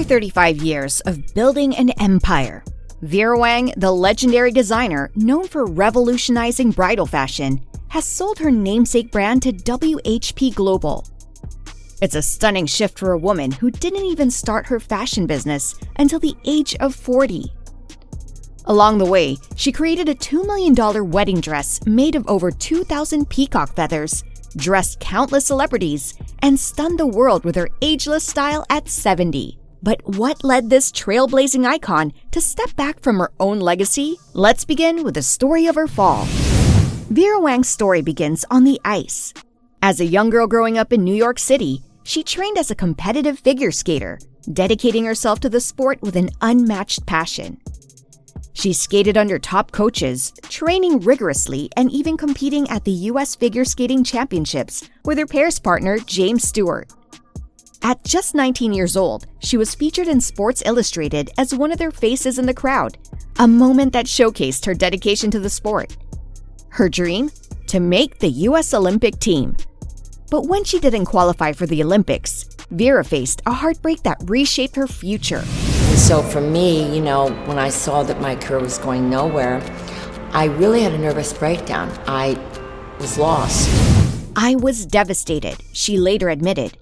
35 years of building an empire, Vera Wang, the legendary designer known for revolutionizing bridal fashion, has sold her namesake brand to WHP Global. It's a stunning shift for a woman who didn't even start her fashion business until the age of 40. Along the way, she created a $2 million wedding dress made of over 2,000 peacock feathers, dressed countless celebrities, and stunned the world with her ageless style at 70. But what led this trailblazing icon to step back from her own legacy? Let's begin with the story of her fall. Vera Wang's story begins on the ice. As a young girl growing up in New York City, she trained as a competitive figure skater, dedicating herself to the sport with an unmatched passion. She skated under top coaches, training rigorously, and even competing at the U.S. Figure Skating Championships with her pairs partner James Stewart. At just 19 years old, she was featured in Sports Illustrated as one of their faces in the crowd, a moment that showcased her dedication to the sport. Her dream? To make the U.S. Olympic team. But when she didn't qualify for the Olympics, Vera faced a heartbreak that reshaped her future. So for me, when I saw that my career was going nowhere, I really had a nervous breakdown. I was lost. "I was devastated," she later admitted.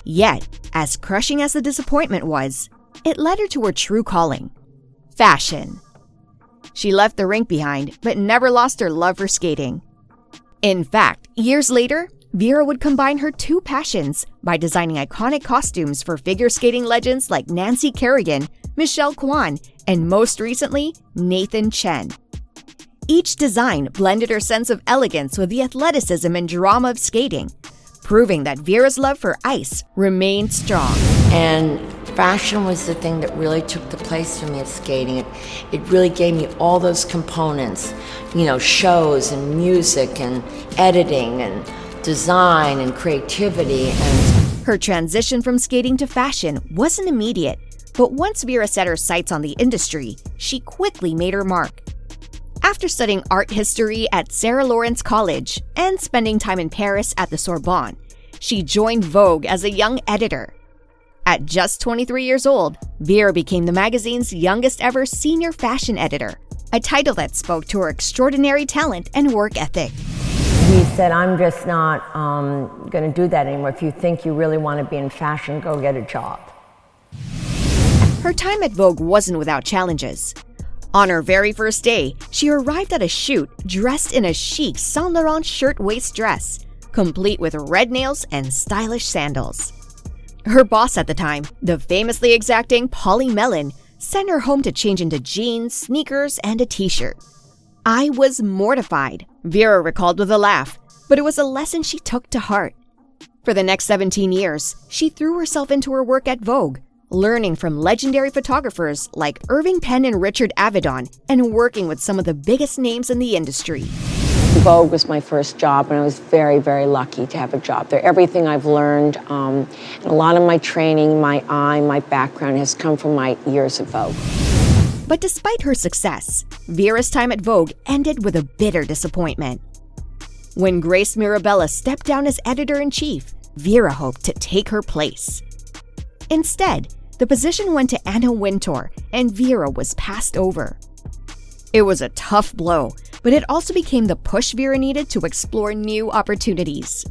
Yet, as crushing as the disappointment was, it led her to her true calling: fashion. She left the rink behind, but never lost her love for skating. In fact, years later, Vera would combine her two passions by designing iconic costumes for figure skating legends like Nancy Kerrigan, Michelle Kwan, and most recently, Nathan Chen. Each design blended her sense of elegance with the athleticism and drama of skating, proving that Vera's love for ice remained strong. And fashion was the thing that really took the place for me of skating. It really gave me all those components, shows and music and editing and design and creativity. And her transition from skating to fashion wasn't immediate, but once Vera set her sights on the industry, she quickly made her mark. After studying art history at Sarah Lawrence College and spending time in Paris at the Sorbonne, she joined Vogue as a young editor. At just 23 years old, Vera became the magazine's youngest ever senior fashion editor, a title that spoke to her extraordinary talent and work ethic. He said, "I'm just not going to do that anymore. If you think you really want to be in fashion, go get a job." Her time at Vogue wasn't without challenges. On her very first day, she arrived at a shoot dressed in a chic Saint Laurent shirtwaist dress, complete with red nails and stylish sandals. Her boss at the time, the famously exacting Polly Mellon, sent her home to change into jeans, sneakers, and a t-shirt. "I was mortified," Vera recalled with a laugh, but it was a lesson she took to heart. For the next 17 years, she threw herself into her work at Vogue, learning from legendary photographers like Irving Penn and Richard Avedon, and working with some of the biggest names in the industry. Vogue was my first job, and I was very, very lucky to have a job there. Everything I've learned, and a lot of my training, my background has come from my years at Vogue. But despite her success, Vera's time at Vogue ended with a bitter disappointment. When Grace Mirabella stepped down as editor-in-chief, Vera hoped to take her place. Instead, the position went to Anna Wintour, and Vera was passed over. It was a tough blow, but it also became the push Vera needed to explore new opportunities.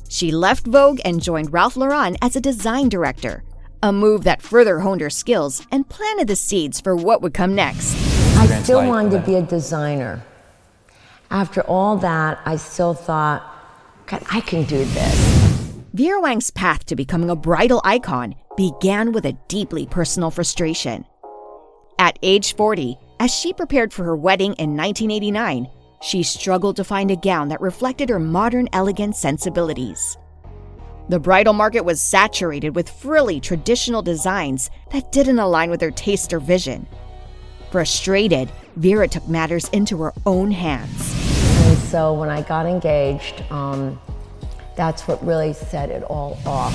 She left Vogue and joined Ralph Lauren as a design director, a move that further honed her skills and planted the seeds for what would come next. I still wanted to be a designer. After all that, I still thought, God, I can do this. Vera Wang's path to becoming a bridal icon began with a deeply personal frustration. At age 40, as she prepared for her wedding in 1989, she struggled to find a gown that reflected her modern, elegant sensibilities. The bridal market was saturated with frilly, traditional designs that didn't align with her taste or vision. Frustrated, Vera took matters into her own hands. And so when I got engaged, that's what really set it all off.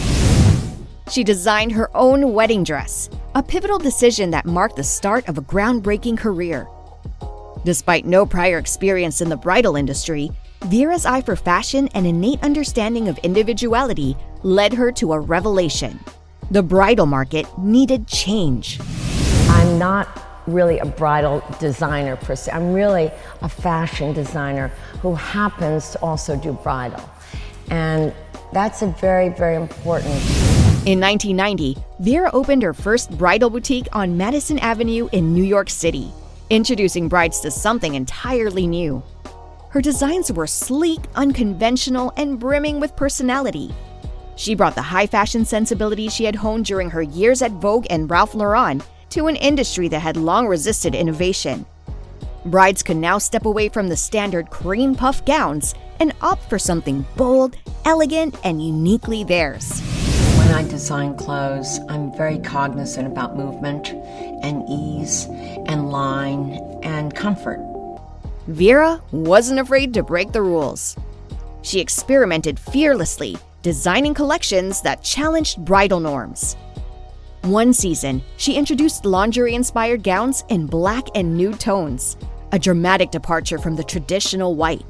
She designed her own wedding dress, a pivotal decision that marked the start of a groundbreaking career. Despite no prior experience in the bridal industry, Vera's eye for fashion and innate understanding of individuality led her to a revelation: The bridal market needed change. I'm not really a bridal designer per se. I'm really a fashion designer who happens to also do bridal. And that's a very, very important. In 1990, Vera opened her first bridal boutique on Madison Avenue in New York City, introducing brides to something entirely new. Her designs were sleek, unconventional, and brimming with personality. She brought the high fashion sensibility she had honed during her years at Vogue and Ralph Lauren to an industry that had long resisted innovation. Brides could now step away from the standard cream puff gowns and opt for something bold, elegant, and uniquely theirs. When I design clothes, I'm very cognizant about movement and ease and line and comfort. Vera wasn't afraid to break the rules. She experimented fearlessly, designing collections that challenged bridal norms. One season, she introduced lingerie-inspired gowns in black and nude tones, a dramatic departure from the traditional white.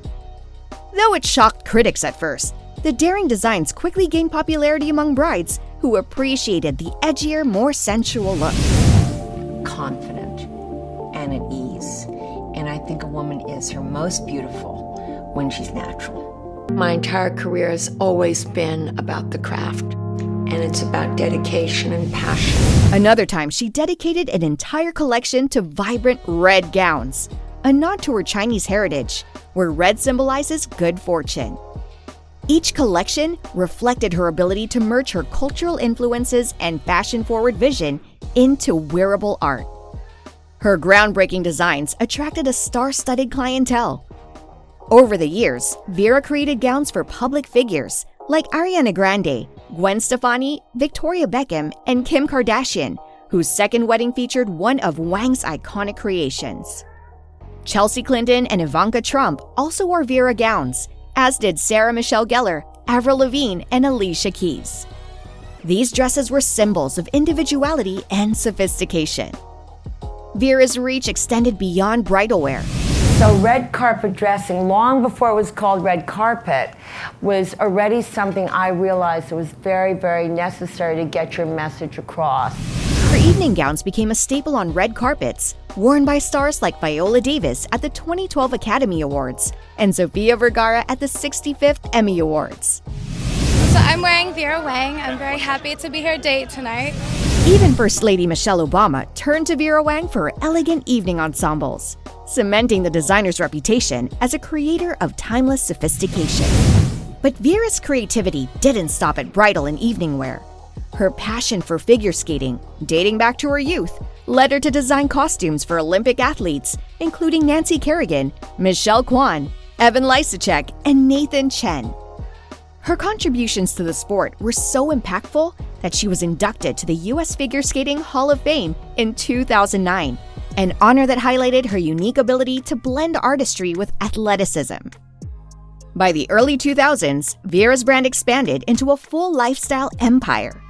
Though it shocked critics at first, the daring designs quickly gained popularity among brides who appreciated the edgier, more sensual look. Confident and at ease. And I think a woman is her most beautiful when she's natural. My entire career has always been about the craft, and it's about dedication and passion. Another time, she dedicated an entire collection to vibrant red gowns, a nod to her Chinese heritage, where red symbolizes good fortune. Each collection reflected her ability to merge her cultural influences and fashion-forward vision into wearable art. Her groundbreaking designs attracted a star-studded clientele. Over the years, Vera created gowns for public figures like Ariana Grande, Gwen Stefani, Victoria Beckham, and Kim Kardashian, whose second wedding featured one of Wang's iconic creations. Chelsea Clinton and Ivanka Trump also wore Vera gowns, as did Sarah Michelle Gellar, Avril Lavigne, and Alicia Keys. These dresses were symbols of individuality and sophistication. Vera's reach extended beyond bridal wear. So red carpet dressing, long before it was called red carpet, was already something I realized it was very, very necessary to get your message across. Her evening gowns became a staple on red carpets, worn by stars like Viola Davis at the 2012 Academy Awards and Sofia Vergara at the 65th Emmy Awards. So I'm wearing Vera Wang. I'm very happy to be her date tonight. Even First Lady Michelle Obama turned to Vera Wang for her elegant evening ensembles, cementing the designer's reputation as a creator of timeless sophistication. But Vera's creativity didn't stop at bridal and evening wear. Her passion for figure skating, dating back to her youth, led her to design costumes for Olympic athletes, including Nancy Kerrigan, Michelle Kwan, Evan Lysacek, and Nathan Chen. Her contributions to the sport were so impactful that she was inducted to the U.S. Figure Skating Hall of Fame in 2009, an honor that highlighted her unique ability to blend artistry with athleticism. By the early 2000s, Vera's brand expanded into a full lifestyle empire.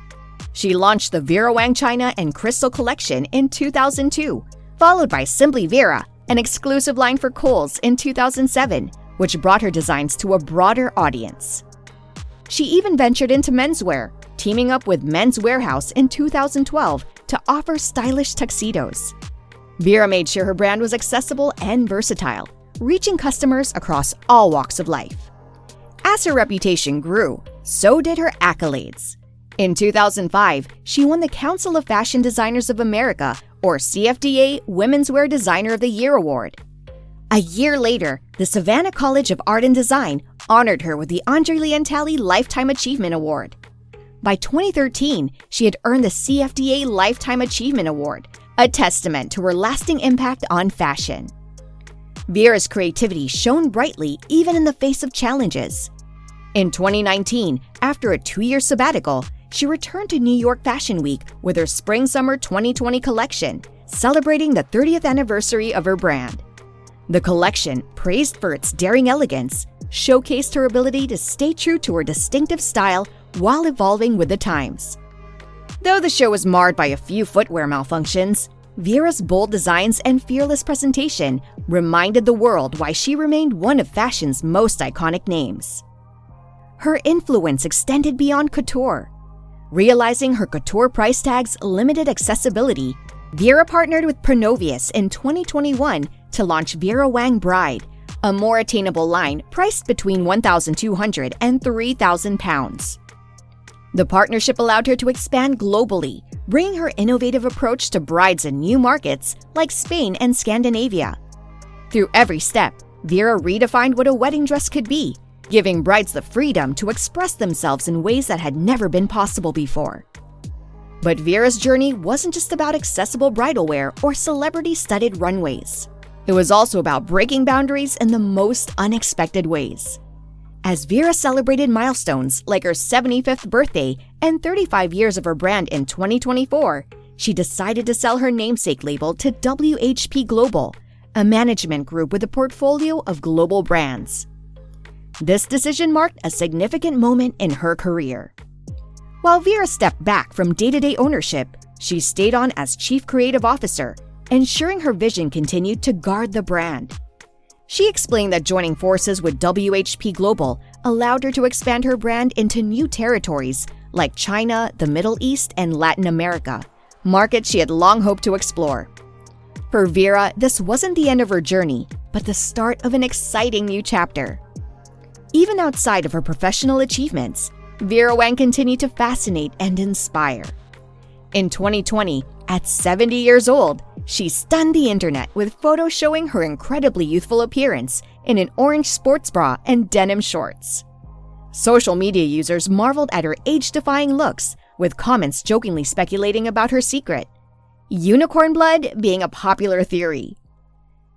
She launched the Vera Wang China and Crystal collection in 2002, followed by Simply Vera, an exclusive line for Kohl's in 2007, which brought her designs to a broader audience. She even ventured into menswear, teaming up with Men's Warehouse in 2012 to offer stylish tuxedos. Vera made sure her brand was accessible and versatile, reaching customers across all walks of life. As her reputation grew, so did her accolades. In 2005, she won the Council of Fashion Designers of America, or CFDA, Women's Wear Designer of the Year Award. A year later, the Savannah College of Art and Design honored her with the Andre Leontali Lifetime Achievement Award. By 2013, she had earned the CFDA Lifetime Achievement Award, a testament to her lasting impact on fashion. Vera's creativity shone brightly even in the face of challenges. In 2019, after a 2-year sabbatical, she returned to New York Fashion Week with her Spring-Summer 2020 collection, celebrating the 30th anniversary of her brand. The collection, praised for its daring elegance, showcased her ability to stay true to her distinctive style while evolving with the times. Though the show was marred by a few footwear malfunctions, Vera's bold designs and fearless presentation reminded the world why she remained one of fashion's most iconic names. Her influence extended beyond couture. Realizing her couture price tags limited accessibility, Vera partnered with Pronovius in 2021 to launch Vera Wang Bride, a more attainable line priced between £1,200 and £3,000. The partnership allowed her to expand globally, bringing her innovative approach to brides in new markets like Spain and Scandinavia. Through every step, Vera redefined what a wedding dress could be, giving brides the freedom to express themselves in ways that had never been possible before. But Vera's journey wasn't just about accessible bridal wear or celebrity-studded runways. It was also about breaking boundaries in the most unexpected ways. As Vera celebrated milestones like her 75th birthday and 35 years of her brand in 2024, she decided to sell her namesake label to WHP Global, a management group with a portfolio of global brands. This decision marked a significant moment in her career. While Vera stepped back from day-to-day ownership, she stayed on as Chief Creative Officer, ensuring her vision continued to guard the brand. She explained that joining forces with WHP Global allowed her to expand her brand into new territories like China, the Middle East, and Latin America, markets she had long hoped to explore. For Vera, this wasn't the end of her journey, but the start of an exciting new chapter. Even outside of her professional achievements, Vera Wang continued to fascinate and inspire. In 2020, at 70 years old, she stunned the internet with photos showing her incredibly youthful appearance in an orange sports bra and denim shorts. Social media users marveled at her age-defying looks, with comments jokingly speculating about her secret: unicorn blood being a popular theory.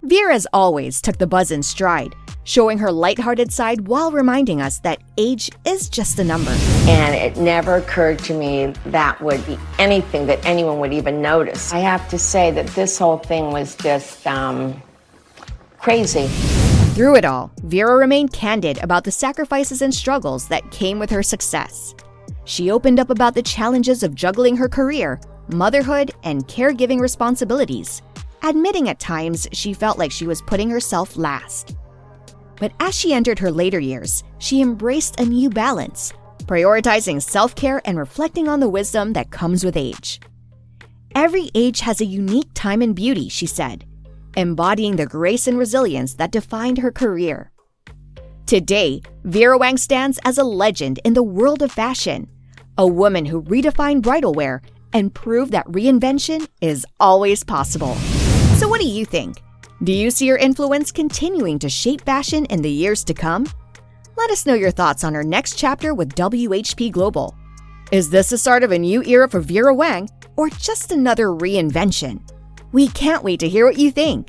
Vera, as always, took the buzz in stride, showing her lighthearted side while reminding us that age is just a number. And it never occurred to me that would be anything that anyone would even notice. I have to say that this whole thing was just crazy. Through it all, Vera remained candid about the sacrifices and struggles that came with her success. She opened up about the challenges of juggling her career, motherhood, and caregiving responsibilities, admitting at times she felt like she was putting herself last. But as she entered her later years, she embraced a new balance, prioritizing self-care and reflecting on the wisdom that comes with age. Every age has a unique time and beauty, she said, embodying the grace and resilience that defined her career. Today, Vera Wang stands as a legend in the world of fashion, a woman who redefined bridal wear and proved that reinvention is always possible. So what do you think? Do you see her influence continuing to shape fashion in the years to come? Let us know your thoughts on her next chapter with WHP Global. Is this the start of a new era for Vera Wang, or just another reinvention? We can't wait to hear what you think.